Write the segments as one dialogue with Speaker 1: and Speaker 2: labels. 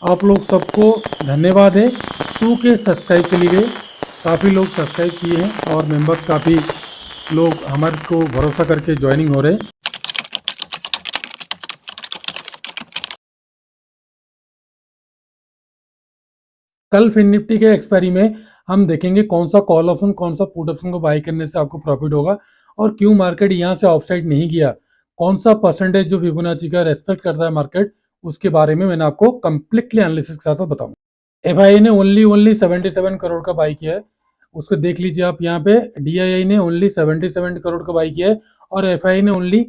Speaker 1: आप लोग सबको धन्यवाद है 2K सब्सक्राइब के लिए। काफ़ी लोग सब्सक्राइब किए हैं और मेंबर्स काफ़ी लोग हमारे को भरोसा करके ज्वाइनिंग हो रहे हैं। कल फिन निफ्टी के एक्सपायरी में हम देखेंगे कौन सा कॉल ऑप्शन कौन सा पुट ऑप्शन को बाई करने से आपको प्रॉफिट होगा और क्यों मार्केट यहाँ से ऑफसाइड नहीं गया, कौन सा परसेंटेज जो फिबोनाची का रेस्पेक्ट करता है मार्केट, उसके बारे में मैंने आपको कंप्लीटली एनालिसिस के साथ साथ बताऊंगा। एफआईआई ने ओनली 77 करोड़ का बाई किया है, उसको देख लीजिए आप यहाँ पे। डीआईआई ने ओनली 77 करोड़ का बाई किया है और एफआईआई ने ओनली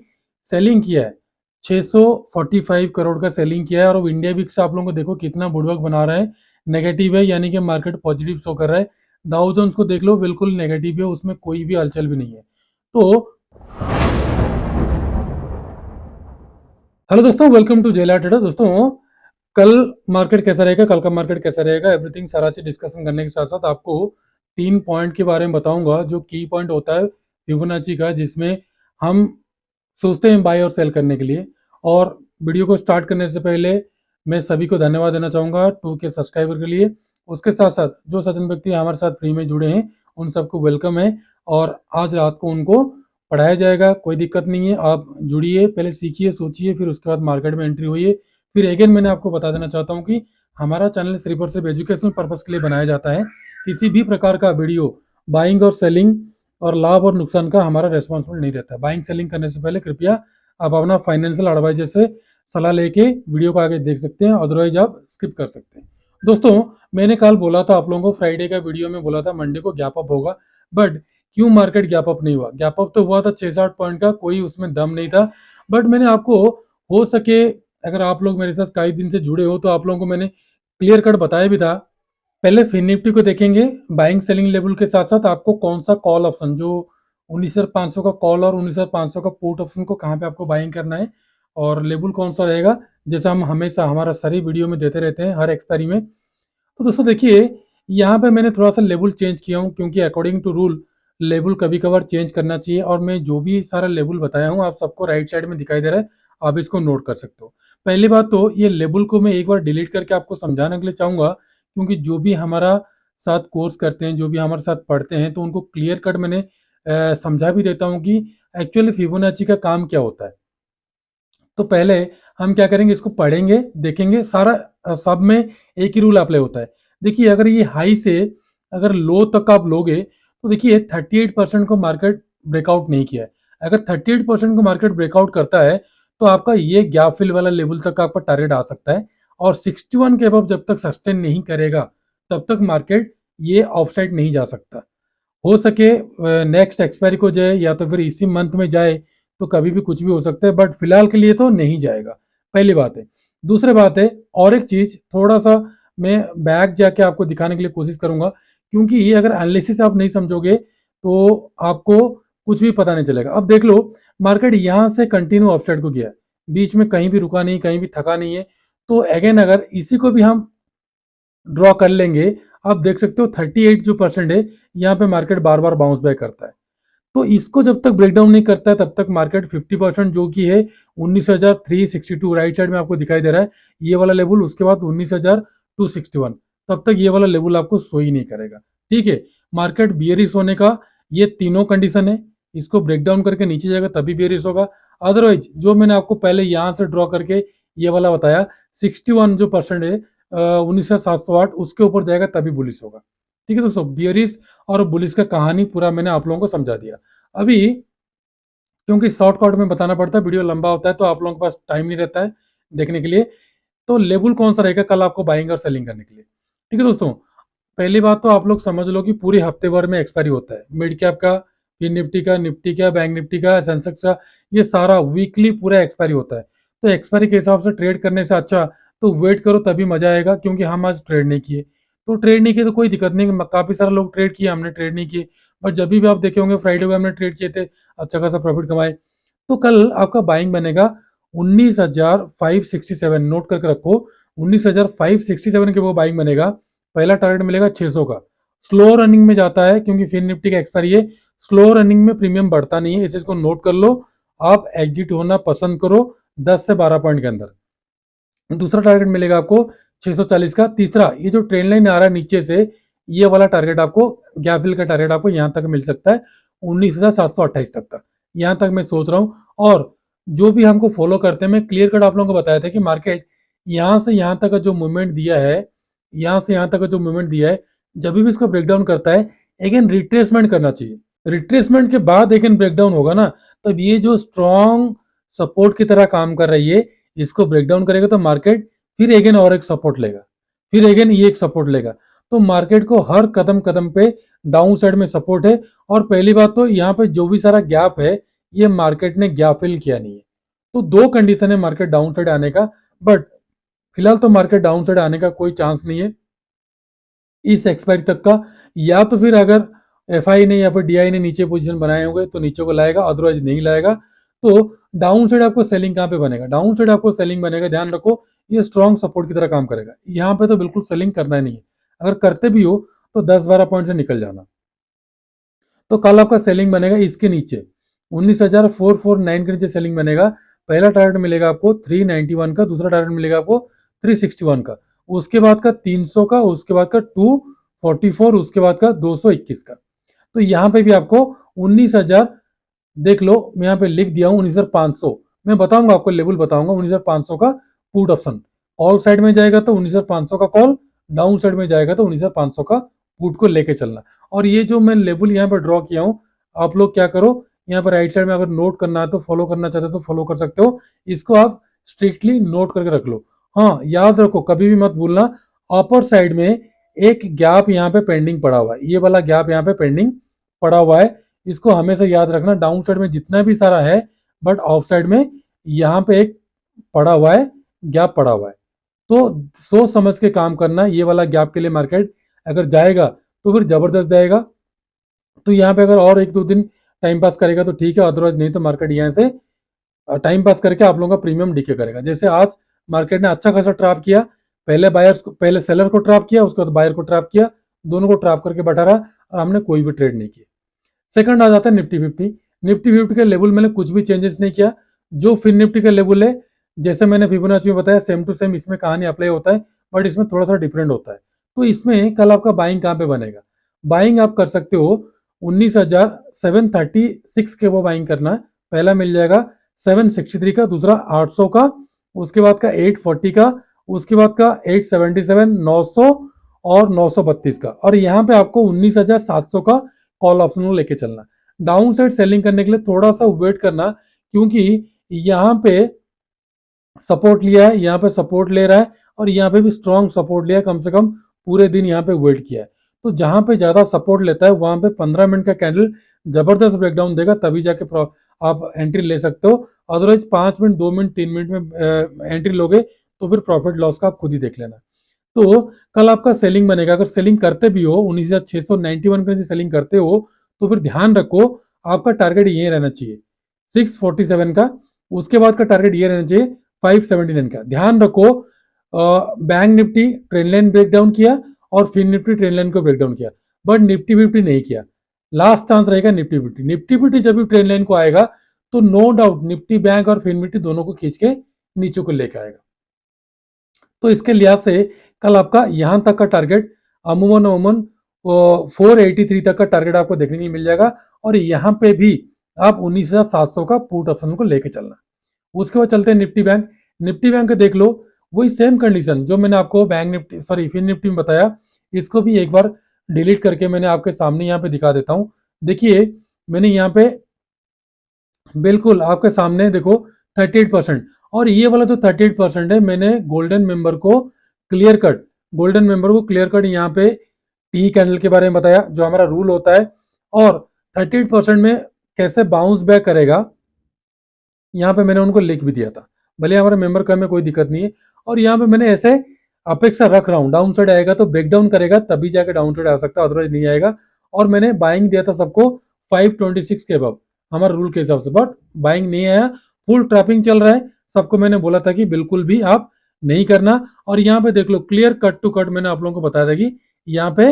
Speaker 1: सेलिंग किया है 645 करोड़ का सेलिंग किया है। और इंडिया विक्स आप लोगों को देखो कितना बुड़वक बना रहा है, नेगेटिव है, यानी कि मार्केट पॉजिटिव शो कर रहा है। डाउ जोन्स को देख लो बिल्कुल नेगेटिव है, उसमें कोई भी हलचल भी नहीं है। तो हेलो दोस्तों, वेलकम टू जेला ट्रेडर। दोस्तों कल मार्केट कैसा रहेगा, कल का मार्केट कैसा रहेगा, एवरीथिंग सारा चीज डिस्कशन करने के साथ साथ आपको 3 पॉइंट के बारे में बताऊंगा जो की पॉइंट होता है फिबोनाची का, जिसमें हम सोचते हैं बाय और सेल करने के लिए। और वीडियो को स्टार्ट करने से पहले मैं सभी को धन्यवाद देना चाहूँगा 2K सब्सक्राइबर के लिए। उसके साथ साथ जो सज्जन व्यक्ति हमारे साथ फ्री में जुड़े हैं उन सबको वेलकम है। और आज रात को उनको पढ़ाया जाएगा, कोई दिक्कत नहीं है। आप जुड़िए, पहले सीखिए, सोचिए, फिर उसके बाद मार्केट में एंट्री होइए। फिर अगेन मैंने आपको बता देना चाहता हूँ कि हमारा चैनल सिर्फ और सिर्फ एजुकेशनल पर्पज़ के लिए बनाया जाता है। किसी भी प्रकार का वीडियो बाइंग और सेलिंग और लाभ और नुकसान का हमारा रेस्पॉन्सिबल नहीं रहता। बाइंग सेलिंग करने से पहले कृपया आप अपना फाइनेंशियल एडवाइजर से सलाह लेके वीडियो को आगे देख सकते हैं, अदरवाइज आप स्किप कर सकते हैं। दोस्तों मैंने कल बोला था आप लोगों को, फ्राइडे का वीडियो में बोला था मंडे को गैप अप होगा, बट क्यों मार्केट गैप अप नहीं हुआ? गैप अप तो हुआ था 6-7 पॉइंट का, कोई उसमें दम नहीं था। बट मैंने आपको, हो सके अगर आप लोग मेरे साथ कई दिन से जुड़े हो तो आप लोगों को मैंने क्लियर कट बताया भी था। पहले फिन निफ्टी को देखेंगे बाइंग सेलिंग लेवल के साथ साथ आपको कौन सा कॉल ऑप्शन, जो 19,500 का कॉल और 19,500 का पुट ऑप्शन को कहाँ पे आपको बाइंग करना है और लेवल कौन सा रहेगा, जैसा हम हमेशा हमारा सारी वीडियो में देते रहते हैं हर एक्सपायरी में। तो दोस्तों देखिए, यहाँ पे मैंने थोड़ा सा लेवल चेंज किया हूँ क्योंकि अकॉर्डिंग टू रूल लेवल कभी कभार चेंज करना चाहिए। और मैं जो भी सारा लेवल बताया हूँ आप सबको राइट साइड में दिखाई दे रहा है, आप इसको नोट कर सकते हो। पहली बात तो ये लेवल को मैं एक बार डिलीट करके आपको समझाने के लिए चाहूँगा, क्योंकि जो भी हमारा साथ कोर्स करते हैं, जो भी हमारे साथ पढ़ते हैं, तो उनको क्लियर कट मैंने समझा भी देता हूँ कि एक्चुअली फिबोनाची का काम क्या होता है। तो पहले हम क्या करेंगे, इसको पढ़ेंगे, देखेंगे सारा। सब में एक ही रूल अप्लाई होता है। देखिए अगर ये हाई से अगर लो तक आप लोगे तो देखिए 38% को मार्केट ब्रेकआउट नहीं किया है। अगर 38% को मार्केट ब्रेकआउट करता है तो आपका ये गैप फिल वाला लेवल तक आपका टारगेट आ सकता है। और 61 के अबव जब तक सस्टेन नहीं करेगा तब तक मार्केट ये ऑफसाइड नहीं जा सकता। हो सके नेक्स्ट एक्सपायरी को जाए या तो फिर इसी मंथ में जाए, तो कभी भी कुछ भी हो सकता है, बट फिलहाल के लिए तो नहीं जाएगा। पहली बात है। दूसरी बात है, और एक चीज थोड़ा सा मैं बैक जाके आपको दिखाने के लिए कोशिश करूंगा, क्योंकि ये अगर एनालिसिस आप नहीं समझोगे तो आपको कुछ भी पता नहीं चलेगा। अब देख लो, मार्केट यहाँ से कंटिन्यू अपसाइड को गया है, बीच में कहीं भी रुका नहीं, कहीं भी थका नहीं है। तो अगेन अगर इसी को भी हम ड्रॉ कर लेंगे, आप देख सकते हो 38 जो परसेंट है, यहाँ पे मार्केट बार बार बाउंस बैक करता है। तो इसको जब तक ब्रेकडाउन नहीं करता है तब तक मार्केट 50% जो कि है 19,362 राइट साइड में आपको दिखाई दे रहा है, ये वाला लेवल, उसके बाद 19,261, तब तक ये वाला लेवल आपको शो ही नहीं करेगा। ठीक है, मार्केट बियरिश होने का ये तीनों कंडीशन है, इसको ब्रेकडाउन करके नीचे जाएगा तभी बियरिश होगा। अदरवाइज जो मैंने आपको पहले यहाँ से ड्रॉ करके ये वाला बताया 61 जो परसेंट है 19,708, उसके ऊपर जाएगा तभी बुलिश होगा। ठीक है दोस्तों, बियरिश और बुलिश का कहानी पूरा मैंने आप लोगों को समझा दिया। अभी क्योंकि शॉर्टकट में बताना पड़ता है, वीडियो लंबा होता है तो आप लोगों के पास टाइम नहीं रहता है देखने के लिए। तो लेवल कौन सा रहेगा कल आपको बाइंग और सेलिंग करने के लिए? ठीक है दोस्तों, पहली बात तो आप लोग समझ लो कि पूरे हफ्ते भर में एक्सपायरी होता है मिड कैप का, फिर निफ्टी का, बैंक निफ्टी का, सेंसेक्स का, ये सारा वीकली पूरा एक्सपायरी होता है। तो एक्सपायरी के हिसाब से ट्रेड करने से अच्छा तो वेट करो, तभी मजा आएगा। क्योंकि हम आज ट्रेड नहीं किए तो ट्रेड नहीं किए तो कोई दिक्कत नहीं, काफी सारे लोग ट्रेड किए, हमने ट्रेड नहीं किए। बट जब भी आप देखे होंगे फ्राइडे को हमने ट्रेड किए थे, अच्छा खासा प्रॉफिट कमाए। तो कल आपका बाइंग बनेगा 19,567, नोट करके रखो, 19,567 के वो बाइंग बनेगा। पहला टारगेट मिलेगा 600 का। स्लो रनिंग में जाता है क्योंकि फिन निफ्टी का एक्सपायरी है, स्लो रनिंग में प्रीमियम बढ़ता नहीं है, इसे इसको नोट कर लो। आप एग्जिट होना पसंद करो 10 से 12 पॉइंट के अंदर। दूसरा टारगेट मिलेगा आपको 640 का। तीसरा, ये जो ट्रेंड लाइन आ रहा है नीचे से, ये वाला टारगेट आपको, गैप फिल का टारगेट आपको यहाँ तक मिल सकता है 19,728 तक का, यहाँ तक मैं सोच रहा हूँ। और जो भी हमको फॉलो करते हैं, मैं क्लियर कट आप लोगों को बताया था कि मार्केट यहाँ से यहाँ तक का जो मूवमेंट दिया है, यहाँ से यहाँ तक का जो मूवमेंट दिया है, जब भी इसको ब्रेकडाउन करता है, अगेन रिट्रेसमेंट करना चाहिए। रिट्रेसमेंट के बाद अगेन ब्रेकडाउन होगा ना, तब ये जो स्ट्रॉन्ग सपोर्ट की तरह काम कर रही है, इसको ब्रेकडाउन करेगा तो मार्केट फिर अगेन और एक सपोर्ट लेगा, फिर अगेन ये एक सपोर्ट लेगा। तो मार्केट को हर कदम कदम पे डाउन साइड में सपोर्ट है। और पहली बात तो यहाँ पे जो भी सारा गैप है, ये मार्केट ने गैप फिल किया नहीं है। तो दो कंडीशन है मार्केट डाउन साइड आने का, बट फिलहाल तो मार्केट डाउन साइड आने का कोई चांस नहीं है इस एक्सपायरी तक का। या तो फिर अगर एफआई ने या फिर डीआई ने नीचे पोजीशन बनाए होंगे तो नीचे को लाएगा, अदरवाइज नहीं लाएगा। तो डाउन साइड आपको सेलिंग कहाँ पे बनेगा? डाउन साइड आपको सेलिंग बनेगा, ध्यान रखो, ये स्ट्रॉन्ग सपोर्ट की तरह काम करेगा। यहाँ पे तो बिल्कुल सेलिंग करना ही नहीं है, अगर करते भी हो तो 10-12 पॉइंट से निकल जाना। तो कल आपका सेलिंग बनेगा इसके नीचे 19,449 के नीचे सेलिंग बनेगा। पहला टारगेट मिलेगा आपको 391 का, दूसरा टारगेट मिलेगा आपको 361 का, उसके बाद का 300 का, उसके बाद का 244, उसके बाद का 221 का। तो यहाँ पे भी आपको 19,000, देख लो मैं यहाँ पे लिख दिया हूँ 19,500। मैं बताऊंगा आपको, लेवल बताऊंगा 19,500 का पुट ऑप्शन। ऑल साइड में जाएगा तो 19,500 का कॉल, डाउन साइड में जाएगा तो 19,500 का पुट को लेके चलना। और ये जो मैं लेवल यहाँ पर ड्रॉ किया हूँ, आप लोग क्या करो, यहाँ पर राइट साइड में अगर नोट करना है तो फॉलो करना चाहते हो तो फॉलो कर सकते हो, इसको आप स्ट्रिक्टली नोट करके रख लो। हाँ, याद रखो, कभी भी मत भूलना, अपर साइड में एक गैप यहाँ पे पेंडिंग पड़ा हुआ है, ये वाला गैप यहाँ पे पेंडिंग पड़ा हुआ है, इसको हमेशा याद रखना। डाउन साइड में जितना भी सारा है, बट ऑफ साइड में यहाँ पे एक पड़ा हुआ है, गैप पड़ा हुआ है। तो सोच समझ के काम करना, ये वाला गैप के लिए मार्केट अगर जाएगा तो फिर जबरदस्त जाएगा। तो यहाँ पे अगर और एक दो दिन टाइम पास करेगा तो ठीक है, अदरवाइज नहीं तो मार्केट यहाँ से टाइम पास करके आप लोगों का प्रीमियम डीके करेगा। जैसे आज मार्केट ने अच्छा खासा ट्रैप किया, पहले बायर्स को, पहले सेलर को ट्रैप किया, उसके बाद बायर को ट्रैप किया, दोनों को ट्रैप करके बैठा रहा और हमने कोई भी ट्रेड नहीं किया। सेकंड आ जाता है निफ्टी 50। निफ्टी 50 के लेवल मैंने कुछ भी चेंजेस नहीं किया, जो फिर निफ्टी का लेवल है, जैसे मैंने फिबोनाची में बताया, सेम टू सेम इसमें कहानी अप्लाई होता है, बट इसमें थोड़ा सा डिफरेंट होता है। तो इसमें कल आपका बाइंग कहाँ पे बनेगा? बाइंग आप कर सकते हो 19,736 के वो बाइंग करना है। पहला मिल जाएगा 763 का, दूसरा 800 का, उसके बाद का 840 का, उसके बाद का 877, 900 और 932 का। और यहाँ पे आपको 19,700 का कॉल ऑप्शन को लेके चलना। डाउन साइड सेलिंग करने के लिए थोड़ा सा वेट करना, क्योंकि यहाँ पे सपोर्ट लिया है, यहाँ पे सपोर्ट ले रहा है, और यहाँ पे भी स्ट्रॉन्ग सपोर्ट लिया है, कम से कम पूरे दिन यहाँ पे वेट किया है। तो जहां पे ज्यादा सपोर्ट लेता है वहां पे 15 मिनट का कैंडल जबरदस्त ब्रेकडाउन देगा, तभी जाके आप एंट्री ले सकते हो। अदरवाइज 5 मिनट, 2 मिनट, 3 मिनट में एंट्री लोगे तो फिर प्रॉफिट लॉस का आप खुद ही देख लेना। तो कल आपका सेलिंग बनेगा, अगर सेलिंग करते भी हो 19,691 के नीचे सेलिंग करते हो तो फिर ध्यान रखो, आपका टारगेट ये रहना चाहिए 647 का, उसके बाद का टारगेट ये रहना चाहिए 579 का। ध्यान रखो, bank Nifty trend line breakdown किया और फिर निफ्टी ट्रेंड लाइन को ब्रेकडाउन किया, बट निफ्टी फिफ्टी नहीं किया। लास्ट चांस रहेगा निफ्टी फिफ्टी। निफ्टी फिफ्टी जब भी ट्रेंड लाइन को आएगा तो नो डाउट निफ्टी बैंक और फिर निफ्टी दोनों को खींच के नीचे को लेकर आएगा। तो इसके लिहाज से कल आपका यहां तक का टारगेट अमूमन 483 तक का टारगेट आपको देखने के लिए मिल जाएगा। और यहाँ पे भी आप 19,700 का पुट ऑप्शन को लेके चलना। उसके बाद चलते हैं निफ्टी बैंक। निफ्टी बैंक देख लो, वही सेम कंडीशन जो मैंने आपको bank Nifty, sorry fin Nifty में बताया, इसको भी एक बार डिलीट करके मैंने आपके सामने यहाँ पे दिखा देता हूँ। देखिए, मैंने यहाँ पे बिल्कुल आपके सामने देखो 38%, और ये वाला जो 38% है, मैंने गोल्डन मेंबर को क्लियर कट, यहाँ पे टी कैंडल के बारे में बताया, जो हमारा रूल होता है, और 38% में कैसे बाउंस बैक करेगा यहाँ पे मैंने उनको लिख भी दिया था। भले हमारे मेंबर का में कोई दिक्कत नहीं है, और यहाँ पे मैंने ऐसे अपेक्षा रख रहा हूँ, डाउन साइड आएगा तो ब्रेकडाउन करेगा तभी जाके डाउन साइड आ सकता है, अदरवाइज नहीं आएगा। और मैंने बाइंग दिया था सबको 526 के अब हमारे रूल के हिसाब से, बट बाइंग नहीं आया, फुल ट्रैपिंग चल रहा है। सबको मैंने बोला था कि बिल्कुल भी आप नहीं करना। और यहाँ पे देख लो, क्लियर कट टू कट मैंने आप लोगों को बताया था कि यहाँ पे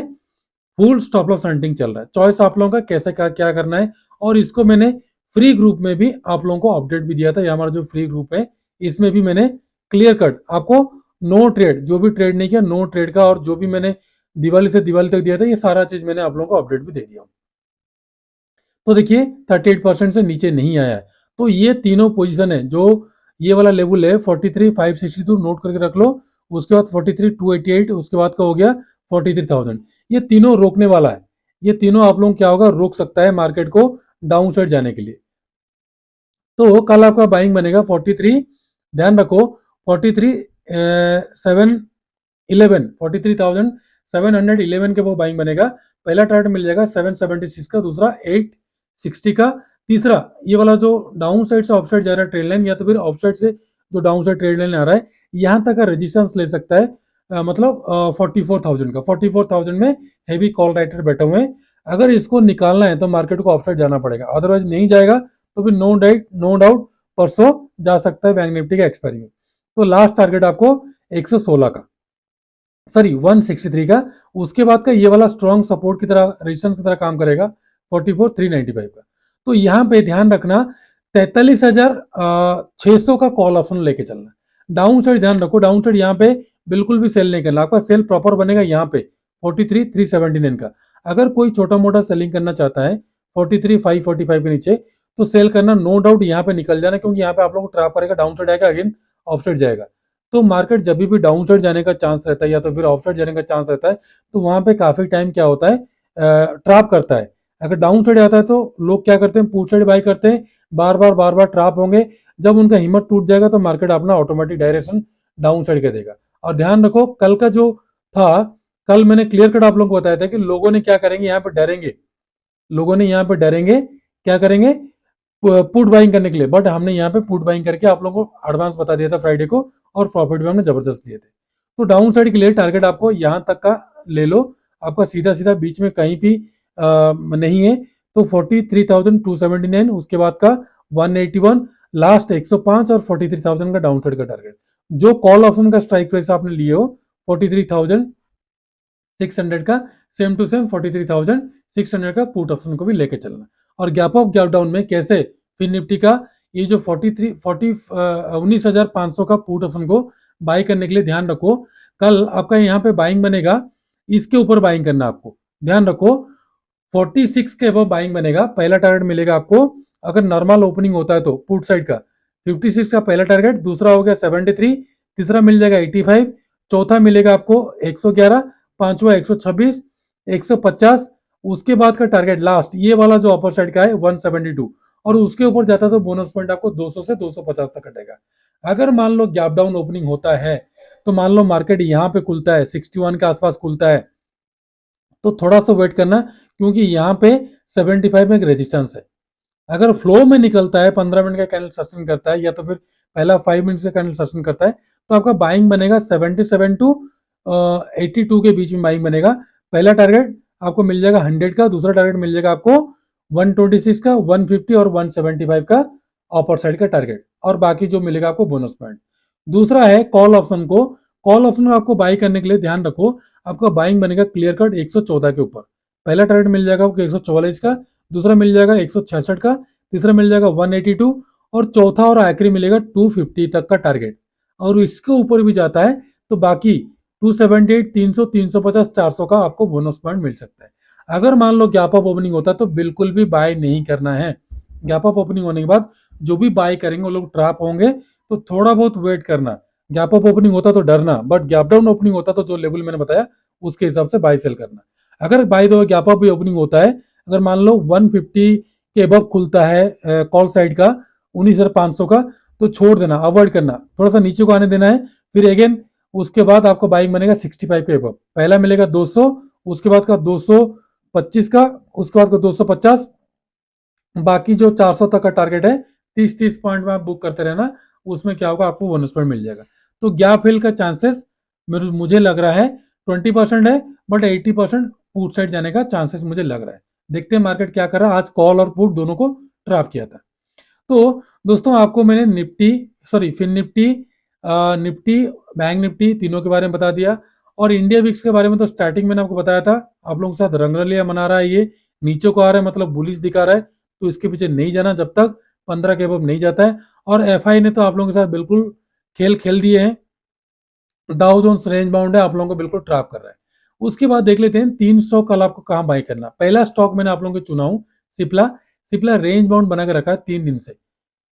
Speaker 1: फुल स्टॉप लॉस हंटिंग चल रहा है। चॉइस आप लोगों का कैसे क्या करना है, और इसको मैंने फ्री ग्रुप में भी आप लोगों को अपडेट भी दिया था। ये हमारा जो फ्री ग्रुप है, इसमें भी मैंने क्लियर कट आपको नो ट्रेड, जो भी ट्रेड नहीं किया नो ट्रेड का, और जो भी मैंने दिवाली से दिवाली तक दिया था ये सारा चीज मैंने आप लोगों को अपडेट भी दे दिया। तो देखिए 38% से नीचे नहीं आया है। तो ये तीनों पोजीशन है, जो ये वाला लेवल है 43,562 नोट करके रख लो, उसके बाद 43,288, उसके बाद का हो गया 43,000। ये तीनों रोकने वाला है, ये तीनों आप लोग क्या होगा रोक सकता है मार्केट को डाउन साइड जाने के लिए। तो कल आपका बाइंग बनेगा 43, ध्यान रखो 43 711, 43,711 के वो बाइंग बनेगा। पहला टारगेट मिल जाएगा 776 का, दूसरा 860 का, तीसरा ये वाला जो डाउन साइड से ऑफ साइड जा रहा है ट्रेड लाइन, या तो फिर ऑफ साइड से जो डाउन साइड ट्रेड लाइन आ रहा है, यहां तक का रेजिस्टेंस ले सकता है, मतलब 44,000 का। 44,000 में हेवी कॉल राइटर बैठे हुए हैं। अगर इसको निकालना है तो मार्केट को ऑफ साइड जाना पड़ेगा, अदरवाइज नहीं जाएगा। तो फिर नो डाउट परसों जा सकता है बैंक निफ्टी का एक्सपायरी में। तो लास्ट टारगेट आपको 116 का, सॉरी 163 का, उसके बाद का ये वाला स्ट्रॉन्ग सपोर्ट की तरह रेजिस्टेंस की तरह काम करेगा 44,395 का। तो यहाँ पे ध्यान रखना 43,600 का कॉल ऑप्शन लेके चलना। डाउन साइड ध्यान रखो, डाउन साइड यहाँ पे बिल्कुल भी सेल नहीं करना, आपका सेल प्रॉपर बनेगा यहाँ पे 43,379 का। अगर कोई छोटा मोटा सेलिंग करना चाहता है 43,545 के नीचे, तो सेल करना नो डाउट यहाँ पे निकल जाना, क्योंकि यहाँ पे आप लोग को ट्रैप करेगा, डाउन साइड आएगा, अगेन ऑफ साइड जाएगा। तो मार्केट जब भी डाउन साइड जाने का चांस रहता है या तो फिर ऑफ साइड जाने का चांस रहता है, तो वहां पे काफी टाइम क्या होता है ट्रैप करता है। अगर डाउन साइड आता है तो लोग क्या करते हैं पुट साइड बाई करते हैं, बार बार ट्रैप होंगे। जब उनका हिम्मत टूट जाएगा तो मार्केट अपना ऑटोमेटिक डायरेक्शन डाउन साइड का देगा। और ध्यान रखो कल का जो था, कल मैंने क्लियर कट आप लोगों को बताया था कि लोगों ने क्या करेंगे, यहाँ पे डरेंगे, लोगों ने यहाँ पे डरेंगे, क्या करेंगे पुट बाइंग करने के लिए। बट हमने यहाँ पे पुट बाइंग करके आप लोगों को एडवांस बता दिया था फ्राइडे को, और प्रॉफिट भी हमने जबरदस्त लिए थे। तो डाउन साइड के लिए टारगेट आपको यहाँ तक का ले लो, आपका सीधा सीधा बीच में कहीं भी नहीं है। तो 43,279, उसके बाद का 181, लास्ट 105 और 43,000 का डाउन साइड का टारगेट। जो कॉल ऑप्शन का स्ट्राइक प्राइस आपने लिए हो 43,600 का, सेम टू सेम 43,600 का पुट ऑप्शन को भी लेके चलना। और गैप अप गैप डाउन में कैसे फिर निफ्टी का ये जो 19,500 का पुट ऑप्शन को बाई करने के लिए ध्यान रखो, कल आपका यहाँ पे बाइंग बनेगा, इसके ऊपर बाइंग करना आपको, ध्यान रखो 46 के अब बाइंग बनेगा। पहला टारगेट मिलेगा आपको, अगर नॉर्मल ओपनिंग होता है तो पुट साइड का 56 का पहला टारगेट, दूसरा हो गया 73, तीसरा मिल जाएगा 85, चौथा मिलेगा आपको 111, पांचवा 126, 150, उसके बाद का टारगेट लास्ट ये वाला जो अपर साइड का है 172, और उसके ऊपर जाता है तो बोनस पॉइंट आपको 200 से 250 तक कटेगा। अगर मान लो गैप डाउन ओपनिंग होता है, तो मान लो मार्केट यहाँ पे खुलता है 61 के आसपास खुलता है, तो थोड़ा सा वेट करना, क्योंकि यहाँ पे 75 में एक रेजिस्टेंस है। अगर फ्लो में निकलता है 15 मिनट का कैंडल सस्टेन करता है, या तो फिर पहला 5 मिनट का कैंडल सस्टेन करता है, तो आपका बाइंग बनेगा 77 टू 82 के बीच में बाइंग बनेगा। पहला टारगेट आपको मिल जाएगा 100 का, दूसरा टारगेट मिल जाएगा आपको 126 का, 150 और 175 का अपर साइड का टारगेट, और बाकी जो मिलेगा आपको बोनस पॉइंट। दूसरा है कॉल ऑप्शन को, कॉल ऑप्शन में आपको बाई करने के लिए ध्यान रखो, आपका बाइंग बनेगा क्लियर कट 114 के ऊपर। पहला टारगेट मिल जाएगा आपको 144 का, दूसरा मिल जाएगा 166 का, तीसरा मिल जाएगा 182, और चौथा और आखिरी मिलेगा 250 तक का टारगेट। और इसके ऊपर भी जाता है तो बाकी 278, 300, 350, 400 का आपको बोनस पॉइंट मिल सकता है। अगर मान लो गैप अप ओपनिंग होता है तो बिल्कुल भी बाय नहीं करना है। गैप अप ओपनिंग होने के बाद जो भी बाय करेंगे वो लोग ट्रैप होंगे, तो थोड़ा बहुत वेट करना। गैप अप ओपनिंग होता तो डरना, बट गैप डाउन ओपनिंग होता तो जो लेवल मैंने बताया उसके हिसाब से बाय सेल करना। अगर बाय दो गैप अप भी ओपनिंग होता है, अगर मान लो 150 के अबव खुलता है कॉल साइड का 19,500 का, तो छोड़ देना, अवॉइड करना, थोड़ा सा नीचे को आने देना है। फिर अगेन उसके बाद आपको बाइंग बनेगा 65 के अबव, पहला मिलेगा 200, उसके बाद का 225 का, उसके बाद का 250, बाकी जो 400 तक का टारगेट है 30-30 पॉइंट में आप बुक करते रहना, उसमें क्या होगा आपको बोनस पॉइंट मिल जाएगा। तो गैप फिल का चांसेस मुझे लग रहा है 20% है, बट 80% पुट साइड जाने का चांसेस मुझे लग रहा है। देखते हैं मार्केट क्या कर रहा है। आज कॉल और पुट दोनों को ट्रैप किया था। तो दोस्तों आपको मैंने Nifty, sorry fin Nifty, Nifty, bank Nifty तीनों के बारे में बता दिया। और इंडिया विक्स के बारे में तो स्टार्टिंग मैंने आपको बताया था, आप लोगों के साथ रंगरलिया मना रहा है, ये नीचे को आ रहा है मतलब बुलिश दिखा रहा है, तो इसके पीछे नहीं जाना जब तक 15 के अबव नहीं जाता है। और एफ आई ने तो आप लोगों के साथ बिल्कुल खेल खेल दिए हैं, डाउ जोन्स रेंज बाउंड है, आप लोगों को बिल्कुल ट्रैप कर रहा है। उसके बाद देख लेते हैं 3 स्टॉक कल आपको कहाँ बाय करना। पहला स्टॉक मैंने आप लोगों को चुना हूँ सिप्ला। सिप्ला रेंज बाउंड बना के रखा है 3 दिन से,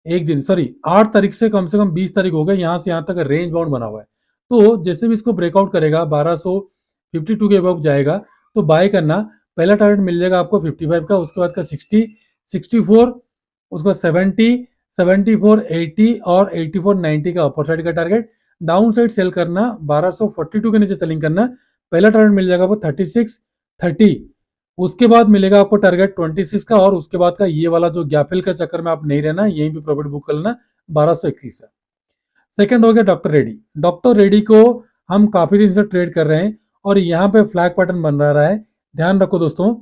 Speaker 1: 1 दिन सॉरी 8 तारीख से कम 20 तारीख हो गए, यहाँ से यहाँ तक रेंज बाउंड बना हुआ है। तो जैसे भी इसको ब्रेकआउट करेगा 1252 के अबव जाएगा तो बाय करना। पहला टारगेट मिल जाएगा आपको 55 का, उसके बाद का 60, 64, उसके बाद 70, 74, 80 और 84, 90 का अपर साइड का टारगेट। डाउन साइड सेल करना, 1242 के नीचे सेलिंग करना। पहला टारगेट मिल जाएगा आपको 36, 30, उसके बाद मिलेगा आपको टारगेट 26 का, और उसके बाद का ये वाला जो गैपिल का चक्कर में आप नहीं रहना, यहीं पे प्रॉफिट बुक कर लेना 1221 है। सेकंड हो गया डॉक्टर रेडी। डॉक्टर रेडी को हम काफी दिन से ट्रेड कर रहे हैं और यहाँ पे फ्लैग पैटर्न बन रहा है। ध्यान रखो दोस्तों,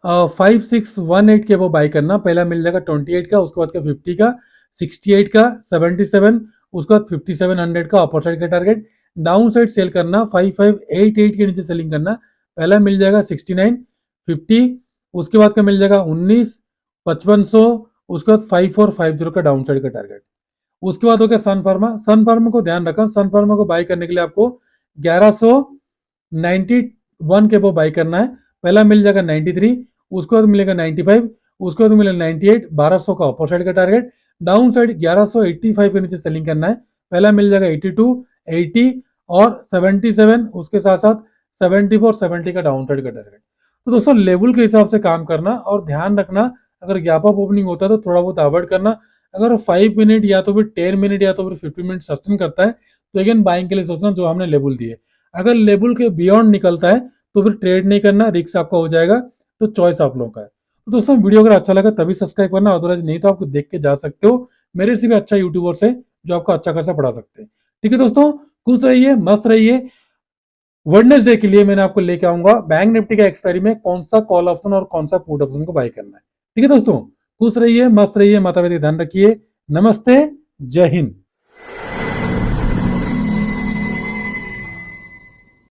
Speaker 1: 5618 के वो बाई करना। पहला मिल जाएगा 28 का, उसके बाद का 50 का, 68 का, 77, उसके बाद 5700 का अपर साइड का टारगेट। डाउन साइड सेल करना, 5588 के नीचे सेलिंग करना। पहला मिल जाएगा 69, 50, उसके बाद का मिल जाएगा 19, 5500, उसके बाद 5450 का डाउन साइड का टारगेट। उसके बाद हो गया सन फार्मा। सन फार्मा को ध्यान रखा, सन फार्मा को बाई करने के लिए आपको 1191 के वो बाई करना है। पहला मिल जाएगा 93, उसके बाद मिलेगा 95, उसके बाद मिलेगा 98, 1200 का अपर साइड का टारगेट। डाउन साइड 1185 के नीचे सेलिंग करना है। पहला मिल जाएगा 82, 80 और 77, उसके साथ साथ 74, 70 का डाउन साइड का टारगेट। तो दोस्तों लेवल के हिसाब से काम करना और ध्यान रखना, अगर गैप अप ओपनिंग होता है तो थोड़ा बहुत अवॉइड करना। अगर 5 मिनट या तो फिर 10 मिनट या तो फिर 15 मिनट सस्टेन करता है तो अगेन बाइंग के लिए सोचना, जो हमने लेवल दिए। अगर लेवल के बियॉन्ड निकलता है तो फिर ट्रेड नहीं करना, रिस्क आपका हो जाएगा। तो चॉइस आप लोगों का है। तो दोस्तों वीडियो अगर अच्छा लगा तभी सब्सक्राइब करना, अदरवाइज नहीं तो आपको देख के जा सकते हो। मेरे से भी अच्छा यूट्यूबर्स है जो आपको अच्छा खासा पढ़ा सकते हैं। ठीक है दोस्तों, खुश रहिए, मस्त रहिए। वेडनेसडे के लिए मैंने आपको लेके आऊंगा बैंक निफ्टी का एक्सपायरी में कौन सा कॉल ऑप्शन और कौन सा पुट ऑप्शन को बाय करना है। ठीक है दोस्तों, खुश रहिए, मस्त रहिए, माता पिता ध्यान रखिए। नमस्ते, जय हिंद।